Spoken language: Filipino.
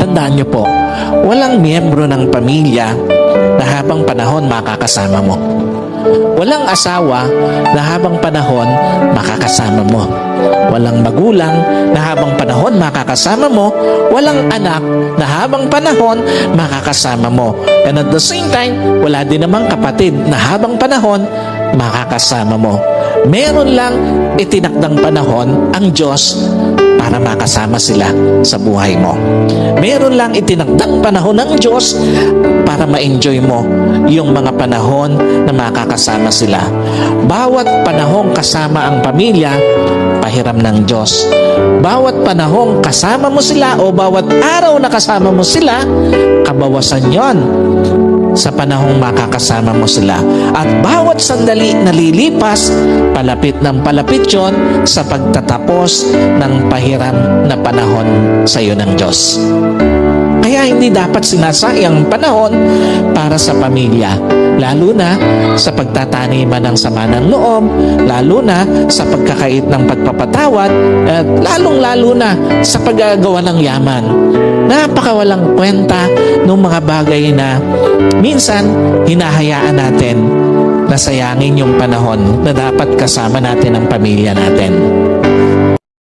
Tandaan niyo po, walang miyembro ng pamilya na habang panahon makakasama mo. Walang asawa na habang panahon makakasama mo. Walang magulang na habang panahon makakasama mo. Walang anak na habang panahon makakasama mo. And at the same time, wala din namang kapatid na habang panahon makakasama mo. Meron lang itinakdang panahon ang Diyos para makasama sila sa buhay mo. Meron lang itinakdang panahon ng Diyos para ma-enjoy mo yung mga panahon na makakasama sila. Bawat panahong kasama ang pamilya, pahiram ng Diyos. Bawat panahong kasama mo sila o bawat araw na kasama mo sila, kabawasan yon sa panahong makakasama mo sila. At bawat sandali na lilipas, palapit ng palapit yon sa pagtatapos ng pahiram na panahon sa iyo ng Diyos. Kaya hindi dapat sinasayang panahon para sa pamilya, lalo na sa pagtataniman ng sama ng loob, lalo na sa pagkakait ng pagpapatawad, at lalong-lalo na sa paggagawa ng yaman. Napakawalang kwenta ng mga bagay na minsan hinahayaan natin na sayangin yung panahon na dapat kasama natin ang pamilya natin.